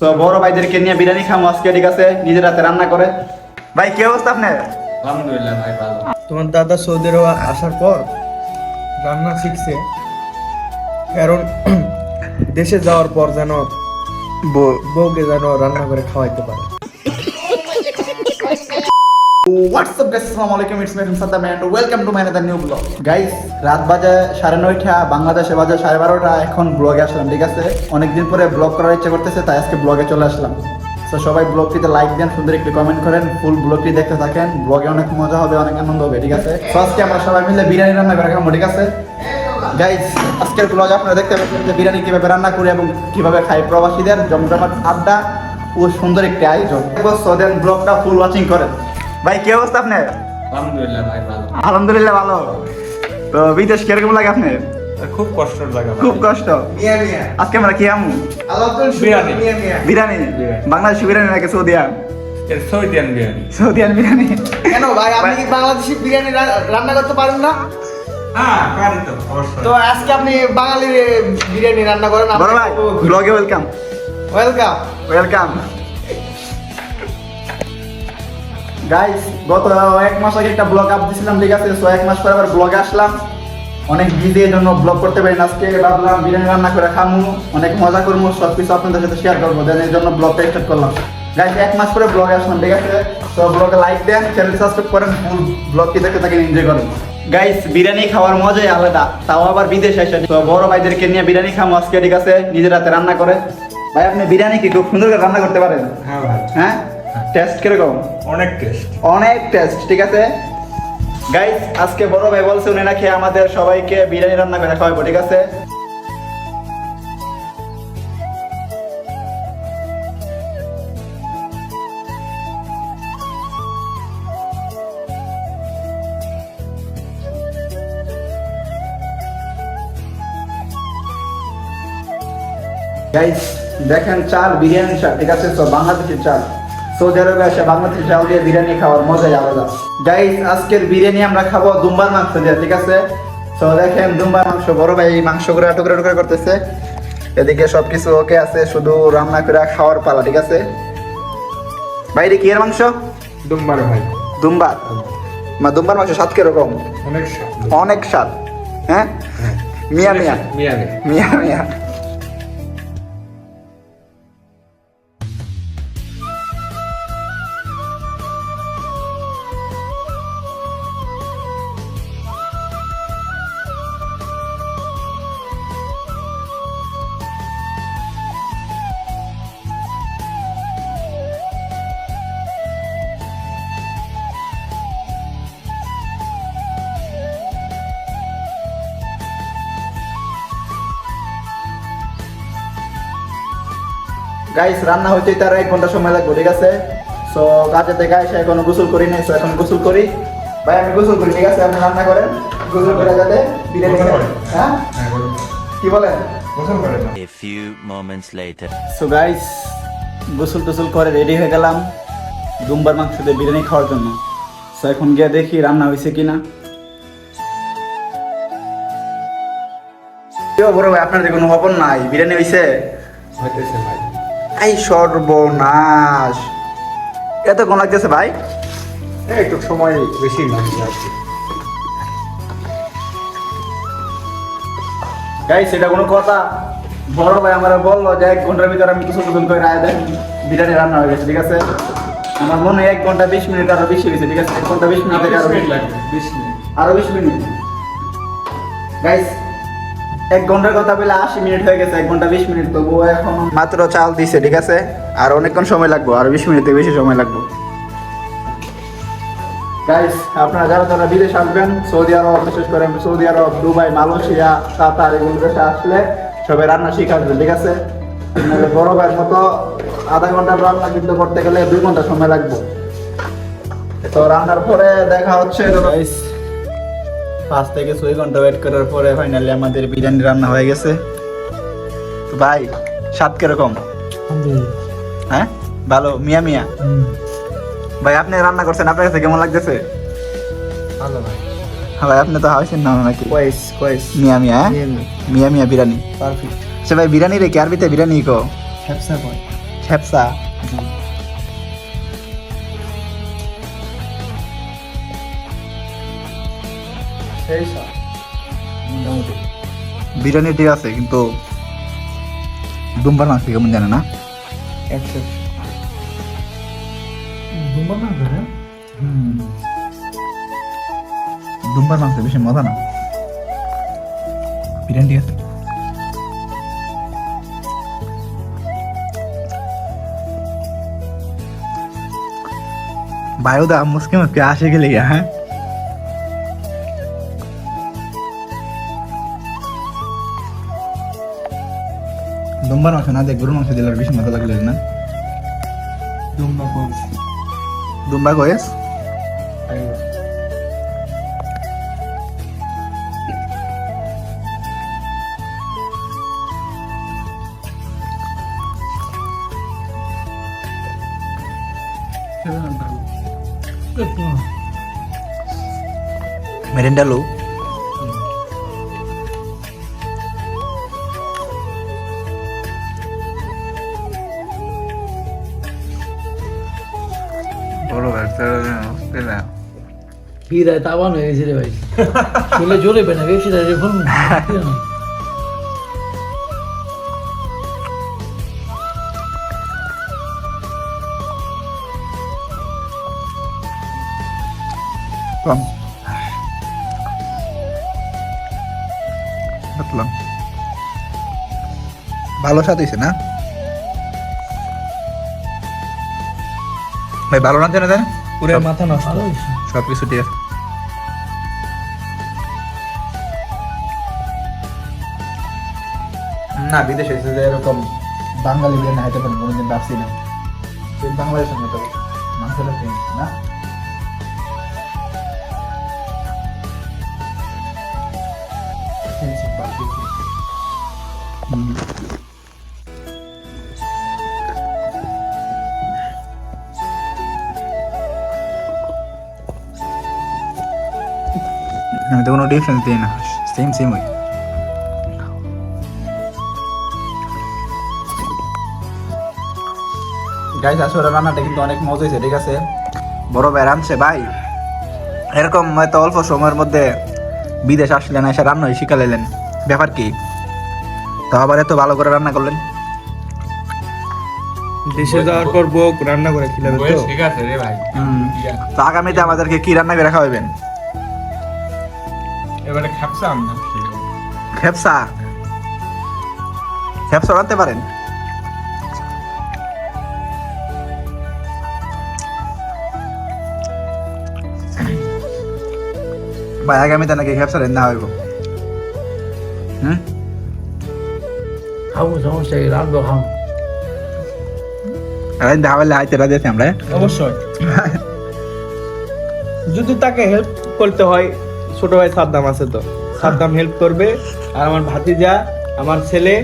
তো বড় ভাইদেরকে নিয়ে বিরিয়ানি খাবো আজকে, ঠিক আছে? নিজের হাতে রান্না করে। ভাই কি অবস্থা আপনার? আলহামদুলিল্লাহ ভাই ভালো। তোমার দাদা সৌদি আরবে আসার পর রান্না শিখছে, কারণ দেশে যাওয়ার পর যেন বউকে যেন রান্না করে খাওয়াইতে পারে। What's up guys, আসসালামু আলাইকুম, it's me from Saddam and welcome to my another new vlog. Guys, রাত বাজে 9:30, বাংলাদেশে বাজে 12:30, এখন ব্লগে আসলাম, ঠিক আছে? অনেকদিন পরে ব্লগ করার ইচ্ছা করতেছে, তাই আজকে ব্লগে চলে আসলাম। তো সবাই ব্লগটিতে লাইক দেন, সুন্দর একটি কমেন্ট করেন, ফুল ব্লগটি দেখতে থাকেন, ব্লগে অনেক মজা হবে, অনেক আনন্দ হবে, ঠিক আছে? তো আজকে আমরা সবাই মিলে বিরিয়ানি রান্না করে খাবো, ঠিক আছে? গাইস, আজকের ব্লগে আপনারা দেখতে পাচ্ছেন যে বিরিয়ানি কিভাবে রান্না করি এবং কিভাবে খাই প্রবাসীদের জমজমাট আড্ডা ও সুন্দর একটি আয়োজন। সো দেন ব্লগটা ফুল ওয়াচিং করেন। ভাই কি অবস্থা আপনার? আলহামদুলিল্লাহ ভাই ভালো। আলহামদুলিল্লাহ ভালো। তো বিদেশ কিরকম লাগে আপনার? খুব কষ্টের জায়গা। খুব কষ্ট। আজকে আমরা কি আমু? বিরিয়ানি। বিরিয়ানি বাংলাদেশি বিরিয়ানি নাকি সৌদিয়ান? সৌদিয়ান বিরিয়ানি। সৌদিয়ান বিরিয়ানি। কেন ভাই, আপনি কি বাংলাদেশি বিরিয়ানি রান্না করতে পারেন না? হ্যাঁ পারি তো অবশ্যই। তো আজকে আপনি বাঙালি বিরিয়ানি রান্না করেন। বড় ভাই ব্লগে ওয়েলকাম। ওয়েলকাম। ওয়েলকাম গাইস, গত এক মাস আগে একটা ব্লগ আপ দিছিলাম, ঠিক আছে? সো এক মাস পর আবার ব্লগে আসলাম, অনেক বিজি, এর জন্য ব্লগ করতে পারি না। আজকে ভাবলাম বিরিয়ানি রান্না করে খামু, অনেক মজা করবো, সব কিছু আপনাদের সাথে শেয়ার করবো, দেন এর জন্য ব্লগটা স্টার্ট করলাম। গাইস, এক মাস পরে ব্লগে আসলাম, ঠিক আছে? তো ব্লগে লাইক দেন, চ্যানেল সাবস্ক্রাইব করেন, ফুল ব্লগটি দেখতে থাকেন, এনজয় করেন। গাইস, বিরিয়ানি খাওয়ার মজাই আলাদা, তাও আবার বিদেশে এসে। তো বড় ভাইদেরকে নিয়ে বিরিয়ানি খামো আজকে, ঠিক আছে? নিজের হাতে রান্না করে। ভাই আপনি বিরিয়ানি কি খুব সুন্দর করে রান্না করতে পারেন? হ্যাঁ ভাই। হ্যাঁ, টেস্ট কিরকম? অনেক টেস্ট। অনেক টেস্ট, ঠিক আছে? গাইস, আজকে বড় ভাই বলছে উনি নাকি আমাদের সবাইকে বিরিয়ানি রান্না করে খাওয়াবো, ঠিক আছে? গাইস দেখেন, চাল বিরিয়ানি চাল, ঠিক আছে? তো বাংলাদেশের চাল, সৌদি আরবে এসে বাংলাদেশি চাল দিয়ে বিরিয়ানি খাওয়ার মজাই আলাদা। গাইস, আজকের বিরিয়ানি আমরা খাবো দুম্বার মাংস দিয়ে, ঠিক আছে? তো দেখেন দুম্বার মাংস, বড় ভাই মাংসগুলো টুকরা টুকরা করতেছে, এদিকে সবকিছু ওকে আছে, শুধু রান্না করে খাওয়ার পালা, ঠিক আছে? বাইরে কি এর মাংস? দুম্বার ভাই। দুম্বার দুম্বার মাংস স্বাদ কিরকম? অনেক স্বাদ। অনেক স্বাদ। হ্যাঁ, মিয়া মিয়া মিয়া মিয়া মিয়া। গাইস, রান্না হইতে তার 1 ঘন্টা সময় লাগবে, ঠিক আছে? সো কাজে থেকে এসে এখনো গোসল করি নাই, সো এখন গোসল করি। ভাই আমি গোসল করি, ঠিক আছে? আপনি রান্না করেন, গোসল করে যাতে বিরিয়ানি খাই। হ্যাঁ, কি বলেন? গোসল করে না। A few moments later. So guys, গোসল টোসল করে রেডি হয়ে গেলাম দুম্বার মাংস দিয়ে বিরিয়ানি খাওয়ার জন্য। সো এখন গিয়ে দেখি রান্না হয়েছে কিনা। বড় ভাই, আপনার কোনো খবর নাই? বিরিয়ানি হয়েছে? হইতেছে ভাই। এই সর্বনাশ, এত কোন লাগতেছে ভাই? একটু সময় বেশি লাগবে আর কি। গাইস, এটা কোনো কথা? বড় ভাই আমার বললো যে 1 ঘন্টার ভিতরে আমি কিছু গোসল করে রায় দেন, বিরিয়ানি রান্না হয়ে গেছে, ঠিক আছে? আমার মনে হয় 1 ঘন্টা 20 মিনিট আরো বেশি হয়েছে, ঠিক আছে? 1 ঘন্টা 20 মিনিট থেকে আরো বেশি লাগবে 20 মিনিট। আরো 20 মিনিট। গাইস, 1 ঘন্টার কথা বলে 80 মিনিট হয়ে গেছে, 1 ঘন্টা 20 মিনিট, তবুও এখন মাত্র চাল দিছে, ঠিক আছে? আর অনেকক্ষণ সময় লাগবে, আর 20 মিনিট থেকে বেশি সময় লাগবে। গাইস, আপনারা যারা যারা বিদেশ আসবেন, সৌদি আরব, বিশেষ করে সৌদি আরব, দুবাই, মালয়েশিয়া, কাতার, এগুলো দেশে আসলে সবাই রান্না শিখে আসবেন, ঠিক আছে? নাহলে বড় ভাইয়ের মতো আধা ঘন্টার রান্না কিন্তু করতে গেলে 2 ঘন্টা সময় লাগবে। তো রান্নার পরে দেখা হচ্ছে 5 থেকে 6 ঘন্টা ওয়েট করার পরে ফাইনালি আমাদের বিরিয়ানি রান্না হয়ে গেছে। তো ভাই স্বাদ কিরকম? হ্যাঁ ভালো, মিয়া মিয়া। ভাই আপনি রান্না করছেন, আপনার কাছে কেমন লাগতেছে? ভালো ভাই। হ্যাঁ ভাই, আপনি তো হাওয়াইছেন না নাকি? কোয়েস মিয়া মিয়া, হ্যাঁ? মিয়া মিয়া বিরিয়ানি। পারফেক্ট। আচ্ছা ভাই, বিরিয়ানি রে কি আরবিতে বিরিয়ানি কো? হ্যাপসা বয়। খেপসা। সেই সব মোটামুটি বিরিয়ানি ঠিক আছে, কিন্তু দুম্বার মাংস কেমন জানে না? একসাথে দুম্বার মাংস বেশি মজা না, বিরিয়ানি ঠিক আছে। বায়ুদা মুসকে মুসকে আসে গেলে হ্যাঁ। দুম্বার মাংস না দিয়ে গরুর মাংস দিলে আর বেশি মজা লাগলো না? দুম্বা কোয়েস। দুম্বা কয়েস। মেরেন্ডা লো। বড় ব্যবসা হীরায় তাবান হয়ে গেছে রে ভাই, চলে জোরে পেনা বেশি রে ফোন। কম বুঝলাম, ভালো স্বাদ হয়েছে না ভাই? ভালো রাঁধছে না? পুরো মাথা নষ্ট। ভালো হয়েছে। সব কিছু ঠিক আছে। না বিদেশে এসে যে এরকম বাঙালি বিরিয়ানি খাইতে পারেন কোনোদিন ভাবছি না। বাংলাদেশের মতো মাংসটা চেঞ্জ না। আমি তো কোনো ডিফারেন্স দিই না, সেম সেম ওই। গাইস আসলে রান্নাটা কিন্তু অনেক মজা হয়েছে, ঠিক আছে? বড় ভাই রাঁধছে ভাই, এরকম হয়তো অল্প সময়ের মধ্যে বিদেশ আসলেন, এসে রান্না শিখা লাইলেন, ব্যাপার কি? তো আবার এত ভালো করে রান্না করলেন। দেশে যাওয়ার পর বউ রান্না করে খিলাবে তো। ঠিক আছে রে ভাই। তো আগামীতে আমাদেরকে কি রান্না করে খাওয়াবেন? এবারে খাপসা আমরা খেপসা। খেপসা রাঁধতে পারেন? ভাই আগামীতে নাকি খেপসা রান্না হইব? খাবো, সমস্যা কি, রাখবো খাবো। রান্না হইলে আইতে রাজি আছি আমরা। অবশ্যই। যদি তাকে হেল্প করতে হয়, ছোট ভাই সাদ্দাম আছে তো, সাদ্দাম হেল্প করবে। আর আমার ভাতিজা, আমার ছেলে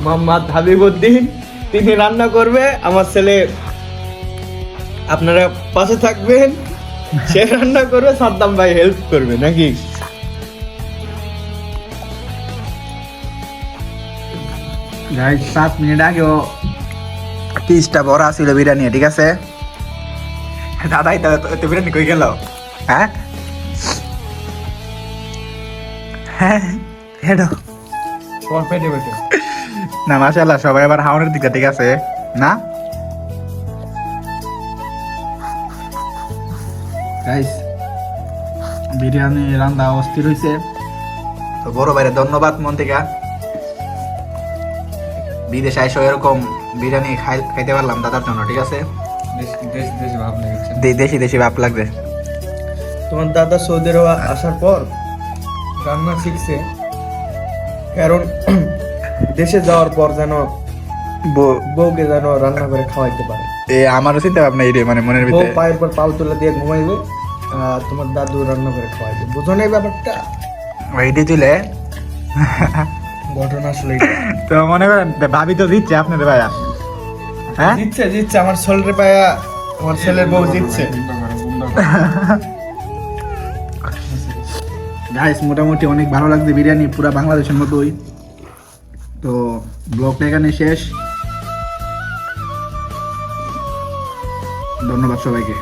মোহাম্মদ হাবিবউদ্দিন, তিনি রান্না করবে। আমার ছেলে, আপনারা পাশে থাকবেন, সে রান্না করবে, সাদ্দাম ভাই হেল্প করবে নাকি? গাইস 7 মিনিট আগেও 30টা বড়া ছিল বিরিয়ানি, ঠিক আছে? দাদাই তো বিরিয়ানি কই গেল? হ্যাঁ হ্যাঁ হেডো তোমার পেটে পেটে না, মাশাআল্লাহ সবাই আবার হাওনের দিকে, ঠিক আছে না? গাইস বিরিয়ানি রান্না অস্থির হয়েছে। তো বড় ভাইরে ধন্যবাদ মন থেকে, বিদেশে এসে এরকম বিরিয়ানি খাইতে পারলাম দাদার জন্য, ঠিক আছে? দেশ দেশ ভাব লেগেছে। দেশি দেশি ভাব লাগবে। তোমার দাদা সৌদি আরব আসার পর রান্না শিখছে, কারণ দেশে যাওয়ার পর যেন বউকে যেন রান্না করে খাওয়াইতে পারে। আমারও চিন্তা ভাবনা এই রে, মানে মনের বউ ভিতরে পায়ের পর পাল তুলে দিয়ে ঘুমাইবে, আর তোমার দাদু রান্না করে খাওয়াইবে। বুঝো না এই ব্যাপারটা? ওইটি তুলে ঘটনা আসলে এটা। তো মনে করেন ভাবি তো দিচ্ছে আপনাদের ভাইয়া, হ্যাঁ জিতছে আমার ছেলের পায়া, আমার ছেলের বউ জিতছে। গাইস মোটামুটি অনেক ভালো লাগছে বিরিয়ানি, পুরো বাংলাদেশের মতোই। তো ব্লগটা এখানে শেষ, ধন্যবাদ সবাইকে।